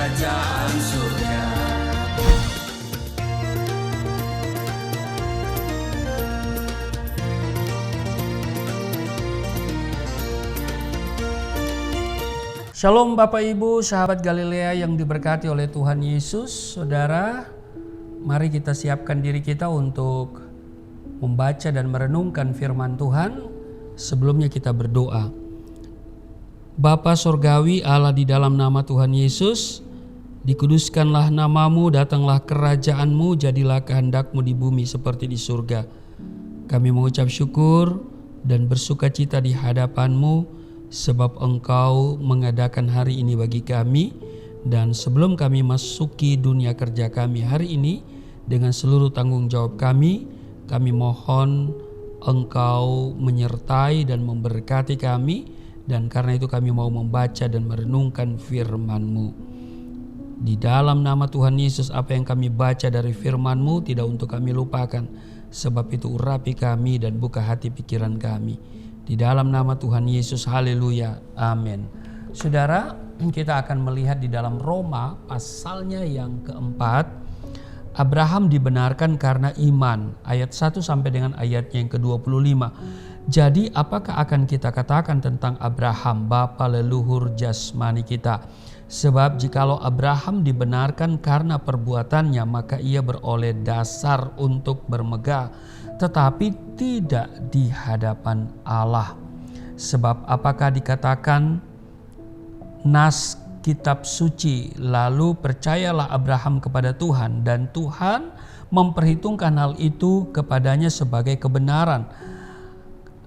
kerajaan surga. Shalom Bapak Ibu, sahabat Galilea yang diberkati oleh Tuhan Yesus. Saudara, mari kita siapkan diri kita untuk membaca dan merenungkan firman Tuhan. Sebelumnya kita berdoa. Bapa Sorgawi, Allah, di dalam nama Tuhan Yesus, dikuduskanlah namamu, datanglah kerajaanmu, jadilah kehendakmu di bumi seperti di surga. Kami mengucap syukur dan bersukacita di hadapanmu, sebab Engkau mengadakan hari ini bagi kami. Dan sebelum kami masuki dunia kerja kami hari ini, dengan seluruh tanggung jawab kami mohon Engkau menyertai dan memberkati kami. Dan karena itu kami mau membaca dan merenungkan firman-Mu. Di dalam nama Tuhan Yesus, apa yang kami baca dari firman-Mu tidak untuk kami lupakan. Sebab itu urapi kami dan buka hati pikiran kami. Di dalam nama Tuhan Yesus, haleluya, amin. Saudara, kita akan melihat di dalam Roma pasalnya yang keempat, Abraham dibenarkan karena iman, ayat 1 sampai dengan ayatnya yang ke-25. Jadi apakah akan kita katakan tentang Abraham, bapa leluhur jasmani kita? Sebab jikalau Abraham dibenarkan karena perbuatannya, maka ia beroleh dasar untuk bermegah, tetapi tidak di hadapan Allah. Sebab apakah dikatakan nas kitab suci, lalu percayalah Abraham kepada Tuhan, dan Tuhan memperhitungkan hal itu kepadanya sebagai kebenaran.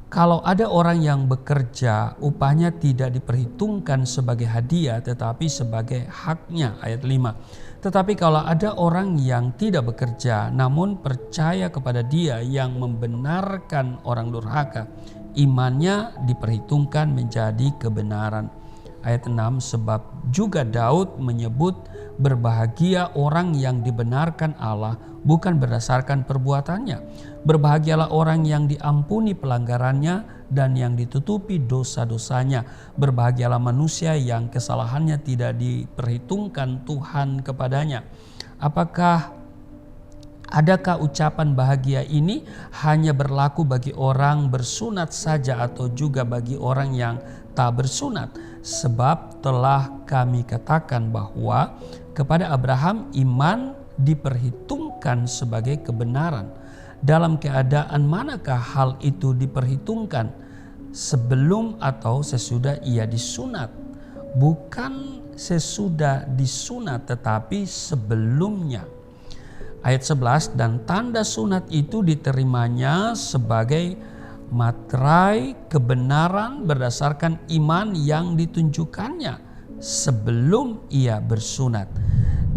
Kalau ada orang yang bekerja, upahnya tidak diperhitungkan sebagai hadiah tetapi sebagai haknya, ayat 5. Tetapi kalau ada orang yang tidak bekerja namun percaya kepada Dia yang membenarkan orang durhaka, imannya diperhitungkan menjadi kebenaran. Ayat 6, sebab juga Daud menyebut berbahagia orang yang dibenarkan Allah bukan berdasarkan perbuatannya. Berbahagialah orang yang diampuni pelanggarannya dan yang ditutupi dosa-dosanya. Berbahagialah manusia yang kesalahannya tidak diperhitungkan Tuhan kepadanya. Adakah ucapan bahagia ini hanya berlaku bagi orang bersunat saja atau juga bagi orang yang tak bersunat? Sebab telah kami katakan bahwa kepada Abraham iman diperhitungkan sebagai kebenaran. Dalam keadaan manakah hal itu diperhitungkan? Sebelum atau sesudah ia disunat? Bukan sesudah disunat tetapi sebelumnya. Ayat 11, dan tanda sunat itu diterimanya sebagai materai kebenaran berdasarkan iman yang ditunjukkannya sebelum ia bersunat.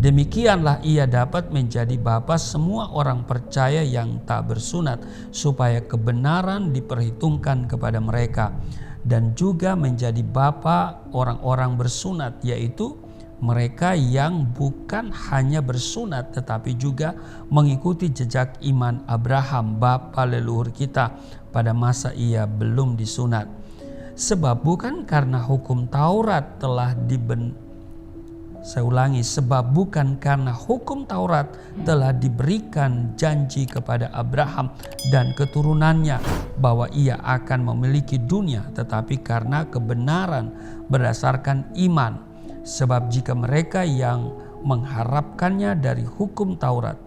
Demikianlah ia dapat menjadi bapa semua orang percaya yang tak bersunat, supaya kebenaran diperhitungkan kepada mereka, dan juga menjadi bapa orang-orang bersunat, yaitu mereka yang bukan hanya bersunat tetapi juga mengikuti jejak iman Abraham, bapa leluhur kita, pada masa ia belum disunat. Sebab bukan karena hukum Taurat sebab bukan karena hukum Taurat telah diberikan janji kepada Abraham dan keturunannya bahwa ia akan memiliki dunia, tetapi karena kebenaran berdasarkan iman. Sebab jika mereka yang mengharapkannya dari hukum Taurat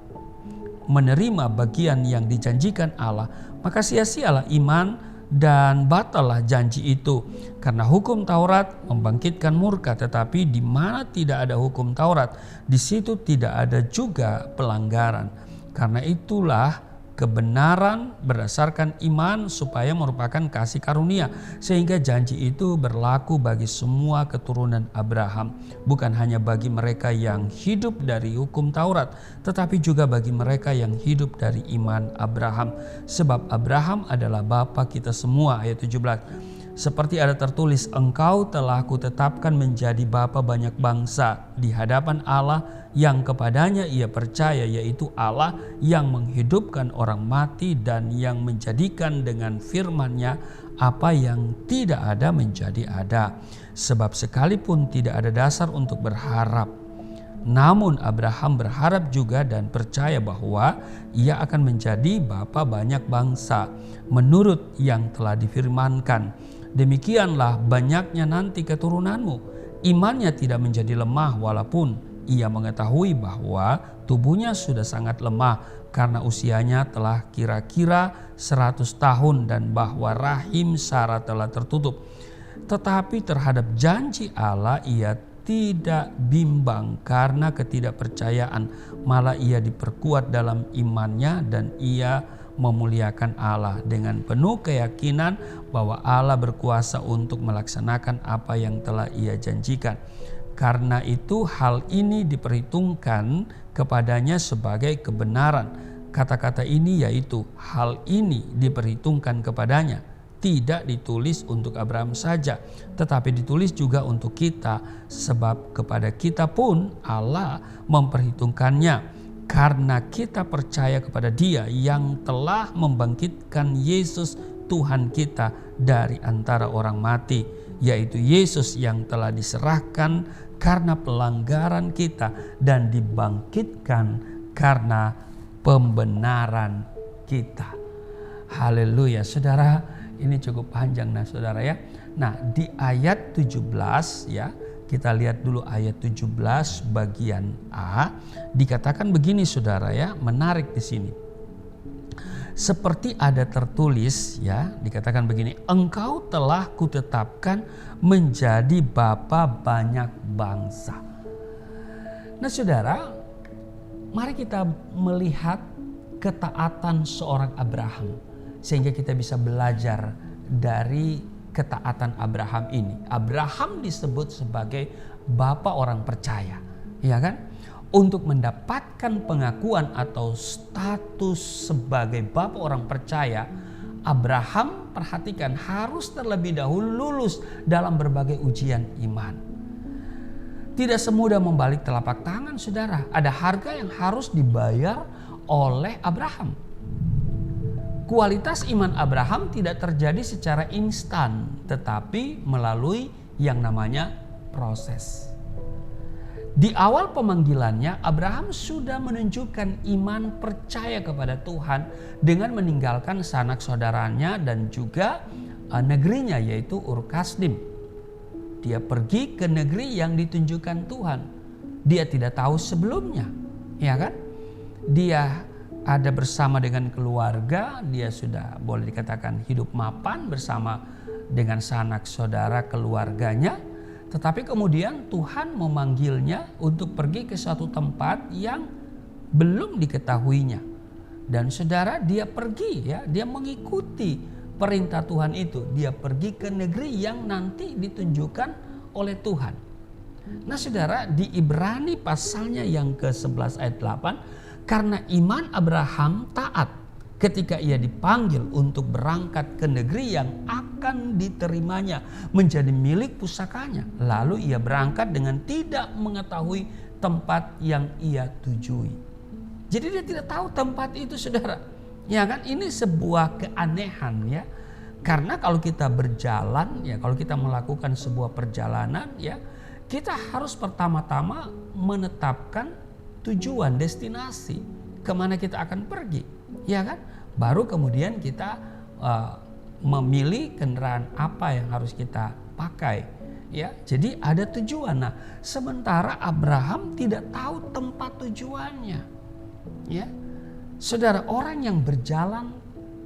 menerima bagian yang dijanjikan Allah, maka sia-sialah iman dan batallah janji itu. Karena hukum Taurat membangkitkan murka, tetapi di mana tidak ada hukum Taurat, di situ tidak ada juga pelanggaran. Karena itulah kebenaran berdasarkan iman supaya merupakan kasih karunia, sehingga janji itu berlaku bagi semua keturunan Abraham, bukan hanya bagi mereka yang hidup dari hukum Taurat, tetapi juga bagi mereka yang hidup dari iman Abraham. Sebab Abraham adalah bapa kita semua, ayat 17. Seperti ada tertulis, engkau telah kutetapkan menjadi bapa banyak bangsa di hadapan Allah yang kepadanya ia percaya, yaitu Allah yang menghidupkan orang mati dan yang menjadikan dengan firman-Nya apa yang tidak ada menjadi ada. Sebab sekalipun tidak ada dasar untuk berharap, Namun Abraham berharap juga dan percaya bahwa ia akan menjadi bapa banyak bangsa menurut yang telah difirmankan. Demikianlah banyaknya nanti keturunanmu. Imannya tidak menjadi lemah walaupun ia mengetahui bahwa tubuhnya sudah sangat lemah karena usianya telah kira-kira 100 tahun dan bahwa rahim Sarah telah tertutup. Tetapi terhadap janji Allah ia tidak bimbang karena ketidakpercayaan, malah ia diperkuat dalam imannya dan ia memuliakan Allah dengan penuh keyakinan bahwa Allah berkuasa untuk melaksanakan apa yang telah ia janjikan. Karena itu hal ini diperhitungkan kepadanya sebagai kebenaran. Kata-kata ini yaitu hal ini diperhitungkan kepadanya tidak ditulis untuk Abraham saja, tetapi ditulis juga untuk kita, sebab kepada kita pun Allah memperhitungkannya, karena kita percaya kepada Dia yang telah membangkitkan Yesus Tuhan kita dari antara orang mati, yaitu Yesus yang telah diserahkan karena pelanggaran kita dan dibangkitkan karena pembenaran kita. Haleluya, saudara. Ini cukup panjang saudara ya. Nah, di ayat 17 ya, kita lihat dulu ayat 17 bagian A, dikatakan begini saudara ya, menarik di sini. Seperti ada tertulis ya, dikatakan begini, engkau telah kutetapkan menjadi bapa banyak bangsa. Nah saudara, mari kita melihat ketaatan seorang Abraham, sehingga kita bisa belajar dari ketaatan Abraham ini. Abraham disebut sebagai bapa orang percaya, ya kan? Untuk mendapatkan pengakuan atau status sebagai bapa orang percaya, Abraham, perhatikan, harus terlebih dahulu lulus dalam berbagai ujian iman. Tidak semudah membalik telapak tangan, saudara. Ada harga yang harus dibayar oleh Abraham. Kualitas iman Abraham tidak terjadi secara instan, tetapi melalui yang namanya proses. Di awal pemanggilannya, Abraham sudah menunjukkan iman percaya kepada Tuhan dengan meninggalkan sanak saudaranya dan juga negerinya, yaitu Ur Kasdim. Dia pergi ke negeri yang ditunjukkan Tuhan. Dia tidak tahu sebelumnya, ya kan? Dia ada bersama dengan keluarga, dia sudah boleh dikatakan hidup mapan bersama dengan sanak saudara keluarganya. Tetapi kemudian Tuhan memanggilnya untuk pergi ke suatu tempat yang belum diketahuinya. Dan saudara, dia pergi ya, dia mengikuti perintah Tuhan itu. Dia pergi ke negeri yang nanti ditunjukkan oleh Tuhan. Nah saudara, di Ibrani pasalnya yang ke-11 ayat 8, karena iman Abraham taat ketika ia dipanggil untuk berangkat ke negeri yang akan diterimanya menjadi milik pusakanya. Lalu ia berangkat dengan tidak mengetahui tempat yang ia tujui. Jadi dia tidak tahu tempat itu, saudara. Ya kan, ini sebuah keanehan ya. Karena kalau kita berjalan ya, kalau kita melakukan sebuah perjalanan ya, kita harus pertama-tama menetapkan tujuan, destinasi, kemana kita akan pergi, ya kan? Baru kemudian kita memilih kendaraan apa yang harus kita pakai, ya. Jadi ada tujuan. Nah, sementara Abraham tidak tahu tempat tujuannya, ya. Saudara, orang yang berjalan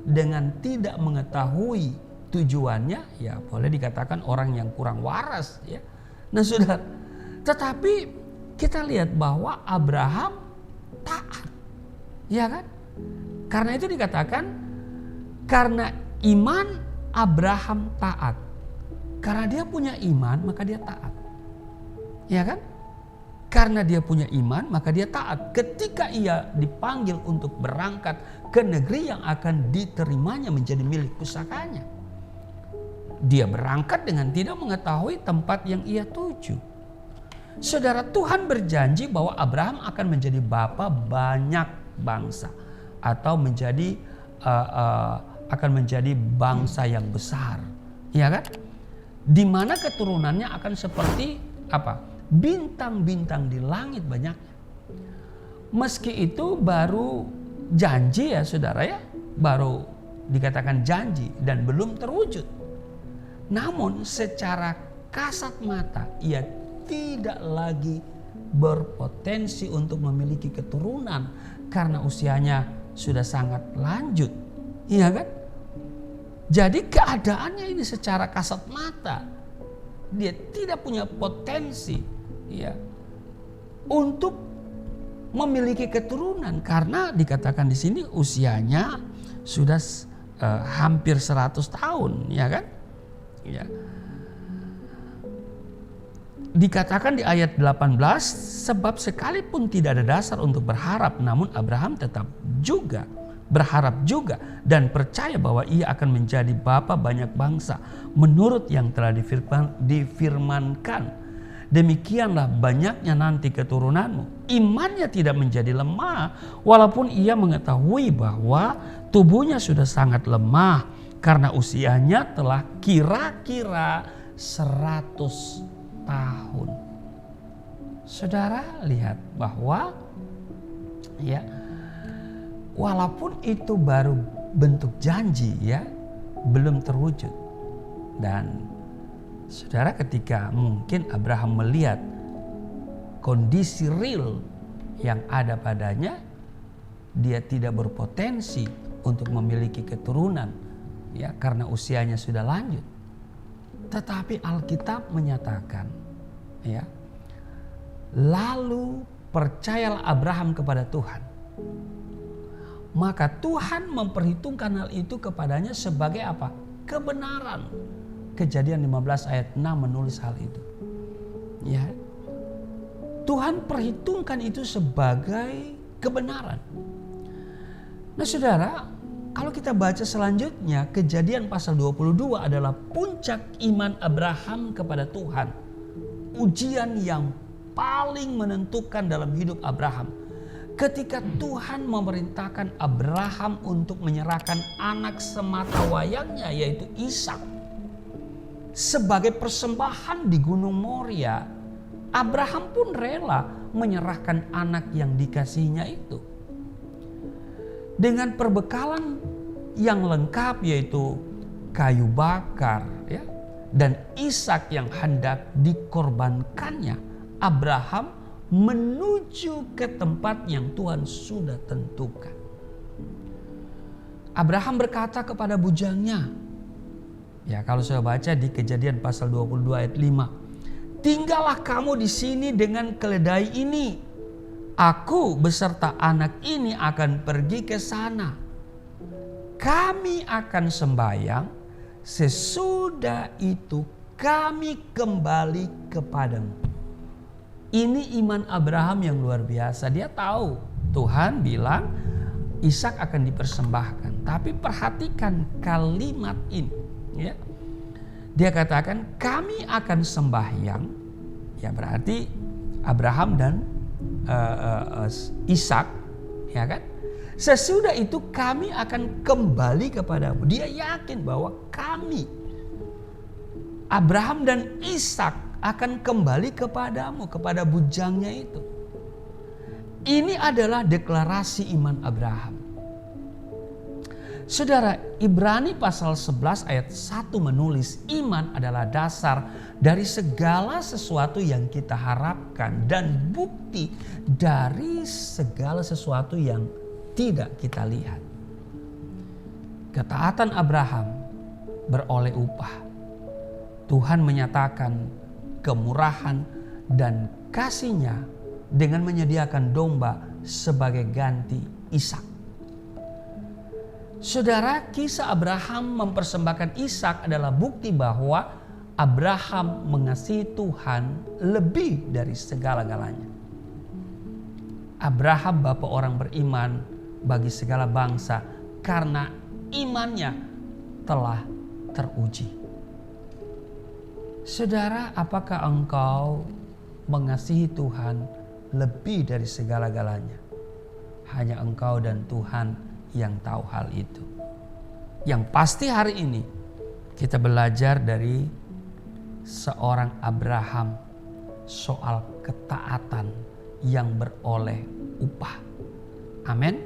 dengan tidak mengetahui tujuannya, ya boleh dikatakan orang yang kurang waras, ya. Nah, saudara, tetapi kita lihat bahwa Abraham taat, ya kan? Karena itu dikatakan karena iman Abraham taat. Karena dia punya iman maka dia taat, ya kan? Karena dia punya iman maka dia taat. Ketika ia dipanggil untuk berangkat ke negeri yang akan diterimanya menjadi milik pusakanya, dia berangkat dengan tidak mengetahui tempat yang ia tuju. Saudara, Tuhan berjanji bahwa Abraham akan menjadi bapa banyak bangsa atau akan menjadi bangsa yang besar, ya kan? Di mana keturunannya akan seperti apa? bintang-bintang di langit banyaknya. Meski itu baru janji ya saudara ya, baru dikatakan janji dan belum terwujud. Namun secara kasat mata ia tidak lagi berpotensi untuk memiliki keturunan karena usianya sudah sangat lanjut. Iya kan? Jadi keadaannya ini secara kasat mata dia tidak punya potensi ya untuk memiliki keturunan karena dikatakan di sini usianya sudah hampir 100 tahun, ya kan? Ya. Dikatakan di ayat 18, sebab sekalipun tidak ada dasar untuk berharap, namun Abraham tetap juga berharap juga dan percaya bahwa ia akan menjadi bapa banyak bangsa menurut yang telah difirmankan. Demikianlah banyaknya nanti keturunanmu. Imannya tidak menjadi lemah walaupun ia mengetahui bahwa tubuhnya sudah sangat lemah karena usianya telah kira-kira 100 tahun. Saudara lihat bahwa ya, walaupun itu baru bentuk janji ya, belum terwujud. Dan saudara ketika mungkin Abraham melihat kondisi real yang ada padanya, dia tidak berpotensi untuk memiliki keturunan ya karena usianya sudah lanjut. Tetapi Alkitab menyatakan ya, lalu percayalah Abraham kepada Tuhan. Maka Tuhan memperhitungkan hal itu kepadanya sebagai apa? Kebenaran. Kejadian 15 ayat 6 menulis hal itu. Ya. Tuhan perhitungkan itu sebagai kebenaran. Nah saudara, kalau kita baca selanjutnya, Kejadian pasal 22 adalah puncak iman Abraham kepada Tuhan. Ujian yang paling menentukan dalam hidup Abraham. Ketika Tuhan memerintahkan Abraham untuk menyerahkan anak sematawayangnya yaitu Ishak sebagai persembahan di Gunung Moria, Abraham pun rela menyerahkan anak yang dikasihinya itu. Dengan perbekalan yang lengkap yaitu kayu bakar ya, dan Ishak yang hendak dikorbankannya, Abraham menuju ke tempat yang Tuhan sudah tentukan. Abraham berkata kepada bujangnya, ya kalau saya baca di Kejadian pasal 22 ayat 5, tinggallah kamu di sini dengan keledai ini. Aku beserta anak ini akan pergi ke sana. Kami akan sembahyang, sesudah itu kami kembali kepadamu. Ini iman Abraham yang luar biasa. Dia tahu Tuhan bilang Ishak akan dipersembahkan. Tapi perhatikan kalimat ini. Ya. Dia katakan kami akan sembahyang. Ya berarti Abraham dan Ishak. Ya kan? Sesudah itu kami akan kembali kepadamu. Dia yakin bahwa kami, Abraham dan Ishak, akan kembali kepadamu, kepada bujangnya itu. Ini adalah deklarasi iman Abraham. Saudara, Ibrani pasal 11 ayat 1 menulis iman adalah dasar dari segala sesuatu yang kita harapkan dan bukti dari segala sesuatu yang tidak kita lihat. Ketaatan Abraham beroleh upah. Tuhan menyatakan kemurahan dan kasih-Nya dengan menyediakan domba sebagai ganti Ishak. Saudara, kisah Abraham mempersembahkan Ishak adalah bukti bahwa Abraham mengasihi Tuhan lebih dari segala-galanya. Abraham bapa orang beriman bagi segala bangsa karena imannya telah teruji. Saudara, apakah engkau mengasihi Tuhan lebih dari segala-galanya? Hanya engkau dan Tuhan yang tahu hal itu. Yang pasti hari ini kita belajar dari seorang Abraham, soal ketaatan yang beroleh upah. Amin.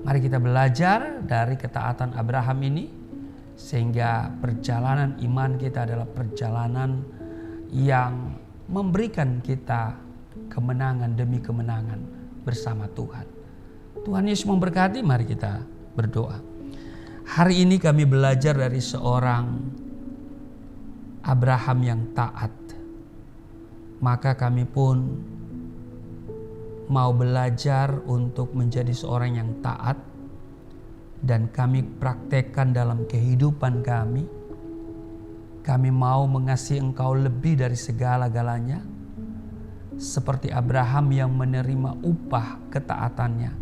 Mari kita belajar dari ketaatan Abraham ini, sehingga perjalanan iman kita adalah perjalanan yang memberikan kita kemenangan demi kemenangan bersama Tuhan. Tuhan Yesus memberkati. Mari kita berdoa. Hari ini kami belajar dari seorang Abraham yang taat. Maka kami pun mau belajar untuk menjadi seorang yang taat, dan kami praktekkan dalam kehidupan kami. Kami mau mengasihi Engkau lebih dari segala-galanya, seperti Abraham yang menerima upah ketaatannya.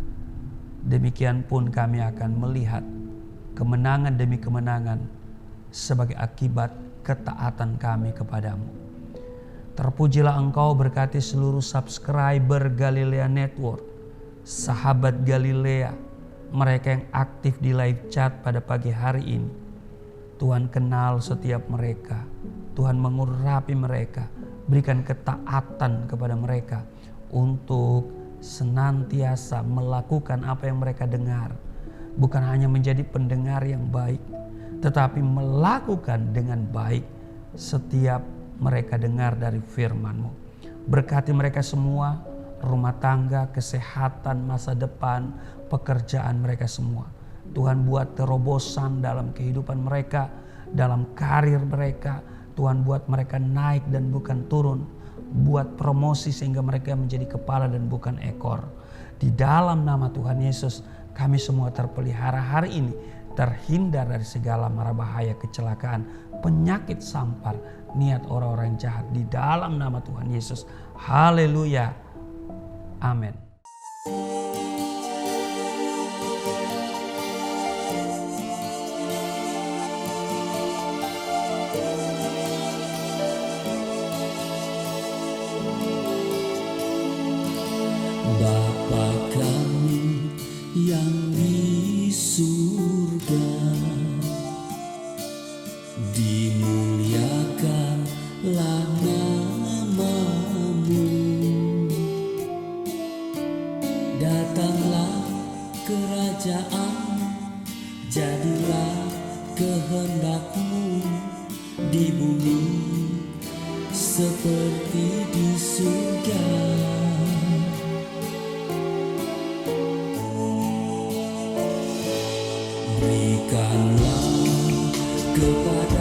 Demikian pun kami akan melihat kemenangan demi kemenangan sebagai akibat ketaatan kami kepadamu. Terpujilah Engkau, berkati seluruh subscriber Galilea Network, sahabat Galilea, mereka yang aktif di live chat pada pagi hari ini. Tuhan kenal setiap mereka, Tuhan mengurapi mereka, berikan ketaatan kepada mereka untuk senantiasa melakukan apa yang mereka dengar. Bukan hanya menjadi pendengar yang baik, tetapi melakukan dengan baik setiap mereka dengar dari firman-Mu. Berkati mereka semua, rumah tangga, kesehatan, masa depan, pekerjaan mereka semua. Tuhan buat terobosan dalam kehidupan mereka, dalam karir mereka. Tuhan buat mereka naik dan bukan turun. Buat promosi sehingga mereka menjadi kepala dan bukan ekor. Di dalam nama Tuhan Yesus, kami semua terpelihara hari ini, terhindar dari segala mara bahaya, kecelakaan, penyakit sampar, niat orang-orang jahat. Di dalam nama Tuhan Yesus. Haleluya. Amin. Bapa kami yang di surga, dimuliakanlah nama-Mu. Datanglah kerajaan, jadilah kehendak-Mu di bumi seperti di surga. Berikanlah kepada